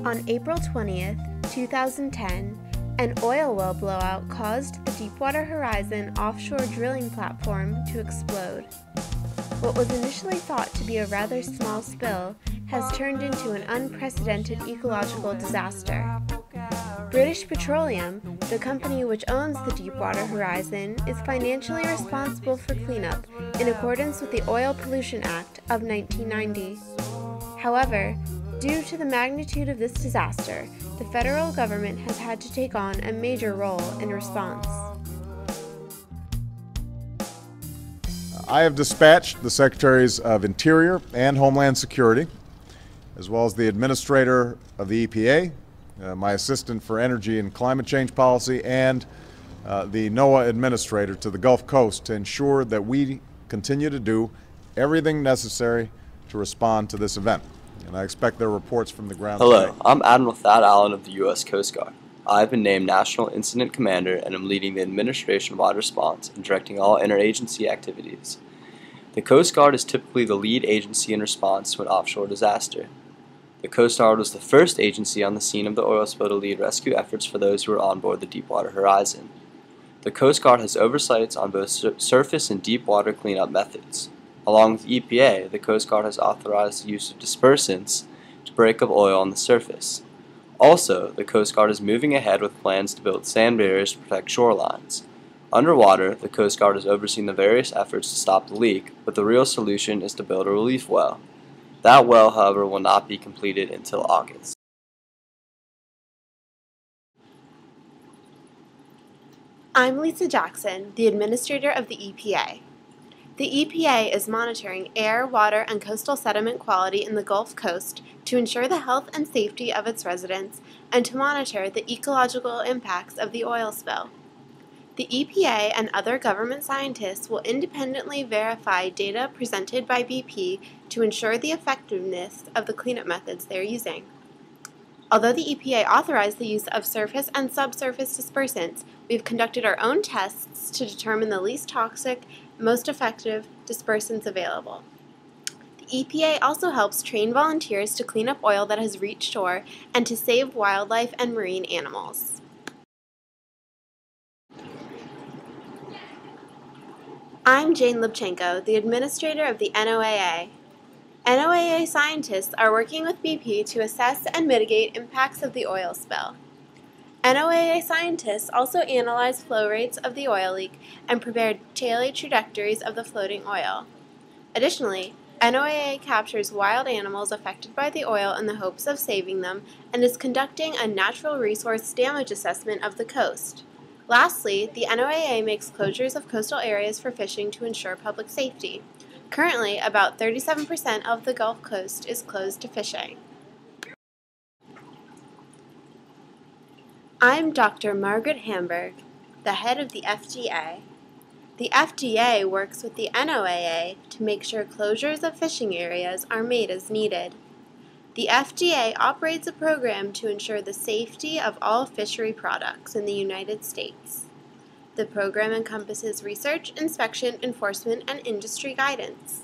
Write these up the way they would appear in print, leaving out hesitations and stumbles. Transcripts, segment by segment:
On April 20th, 2010, an oil well blowout caused the Deepwater Horizon offshore drilling platform to explode. What was initially thought to be a rather small spill has turned into an unprecedented ecological disaster. British Petroleum, the company which owns the Deepwater Horizon, is financially responsible for cleanup in accordance with the Oil Pollution Act of 1990. However, due to the magnitude of this disaster, the federal government has had to take on a major role in response. I have dispatched the Secretaries of Interior and Homeland Security, as well as the Administrator of the EPA, my Assistant for Energy and Climate Change Policy, and the NOAA Administrator to the Gulf Coast to ensure that we continue to do everything necessary to respond to this event. And I expect their reports from the ground Hello, today. I'm Admiral Thad Allen of the U.S. Coast Guard. I have been named National Incident Commander and am leading the administration-wide response and directing all interagency activities. The Coast Guard is typically the lead agency in response to an offshore disaster. The Coast Guard was the first agency on the scene of the oil spill to lead rescue efforts for those who were on board the Deepwater Horizon. The Coast Guard has oversights on both surface and deep water cleanup methods. Along with EPA, the Coast Guard has authorized the use of dispersants to break up oil on the surface. Also, the Coast Guard is moving ahead with plans to build sand barriers to protect shorelines. Underwater, the Coast Guard has overseen the various efforts to stop the leak, but the real solution is to build a relief well. That well, however, will not be completed until August. I'm Lisa Jackson, the Administrator of the EPA. The EPA is monitoring air, water, and coastal sediment quality in the Gulf Coast to ensure the health and safety of its residents and to monitor the ecological impacts of the oil spill. The EPA and other government scientists will independently verify data presented by BP to ensure the effectiveness of the cleanup methods they are using. Although the EPA authorized the use of surface and subsurface dispersants, we've conducted our own tests to determine the least toxic, most effective dispersants available. The EPA also helps train volunteers to clean up oil that has reached shore and to save wildlife and marine animals. I'm Jane Lubchenko, the Administrator of the NOAA. NOAA scientists are working with BP to assess and mitigate impacts of the oil spill. NOAA scientists also analyze flow rates of the oil leak and prepare daily trajectories of the floating oil. Additionally, NOAA captures wild animals affected by the oil in the hopes of saving them and is conducting a natural resource damage assessment of the coast. Lastly, the NOAA makes closures of coastal areas for fishing to ensure public safety. Currently, about 37% of the Gulf Coast is closed to fishing. I'm Dr. Margaret Hamburg, the head of the FDA. The FDA works with the NOAA to make sure closures of fishing areas are made as needed. The FDA operates a program to ensure the safety of all fishery products in the United States. The program encompasses research, inspection, enforcement, and industry guidance.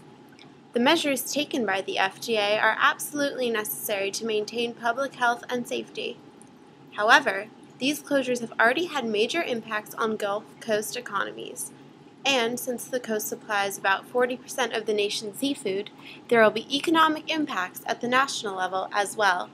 The measures taken by the FDA are absolutely necessary to maintain public health and safety. However, these closures have already had major impacts on Gulf Coast economies, and since the coast supplies about 40% of the nation's seafood, there will be economic impacts at the national level as well.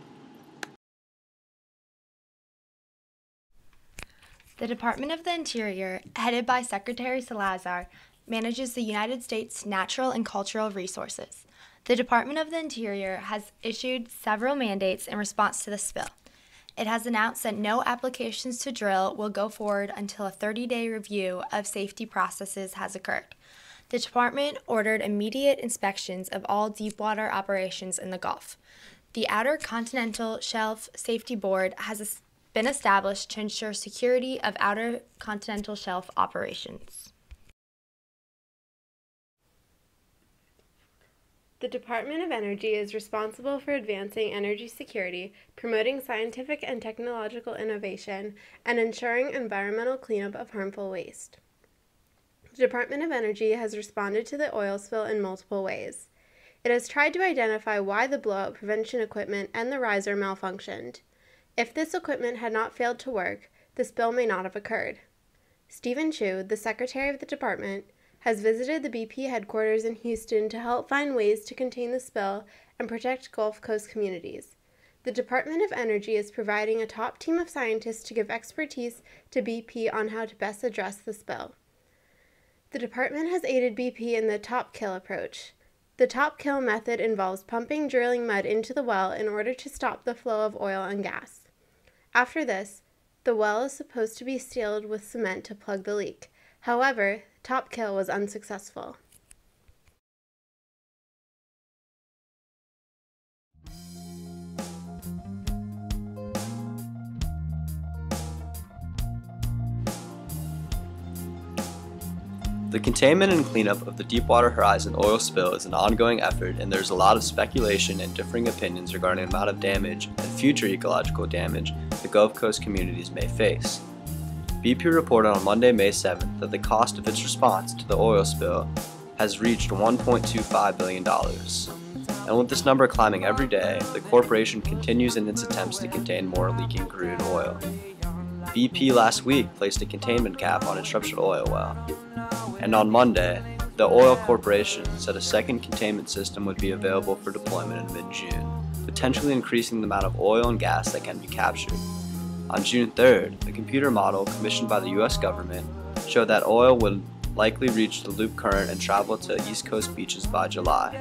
The Department of the Interior, headed by Secretary Salazar, manages the United States' natural and cultural resources. The Department of the Interior has issued several mandates in response to the spill. It has announced that no applications to drill will go forward until a 30-day review of safety processes has occurred. The department ordered immediate inspections of all deepwater operations in the Gulf. The Outer Continental Shelf Safety Board has been established to ensure security of Outer Continental Shelf operations. The Department of Energy is responsible for advancing energy security, promoting scientific and technological innovation, and ensuring environmental cleanup of harmful waste. The Department of Energy has responded to the oil spill in multiple ways. It has tried to identify why the blowout prevention equipment and the riser malfunctioned. If this equipment had not failed to work, the spill may not have occurred. Stephen Chu, the secretary of the department, has visited the BP headquarters in Houston to help find ways to contain the spill and protect Gulf Coast communities. The Department of Energy is providing a top team of scientists to give expertise to BP on how to best address the spill. The department has aided BP in the top kill approach. The top kill method involves pumping drilling mud into the well in order to stop the flow of oil and gas. After this, the well is supposed to be sealed with cement to plug the leak. However, top kill was unsuccessful. The containment and cleanup of the Deepwater Horizon oil spill is an ongoing effort, and there's a lot of speculation and differing opinions regarding the amount of damage and future ecological damage the Gulf Coast communities may face. BP reported on Monday, May 7th that the cost of its response to the oil spill has reached $1.25 billion. And with this number climbing every day, the corporation continues in its attempts to contain more leaking crude oil. BP last week placed a containment cap on its ruptured oil well. And on Monday, the oil corporation said a second containment system would be available for deployment in mid-June, potentially increasing the amount of oil and gas that can be captured. On June 3rd, a computer model commissioned by the U.S. government showed that oil would likely reach the loop current and travel to East Coast beaches by July.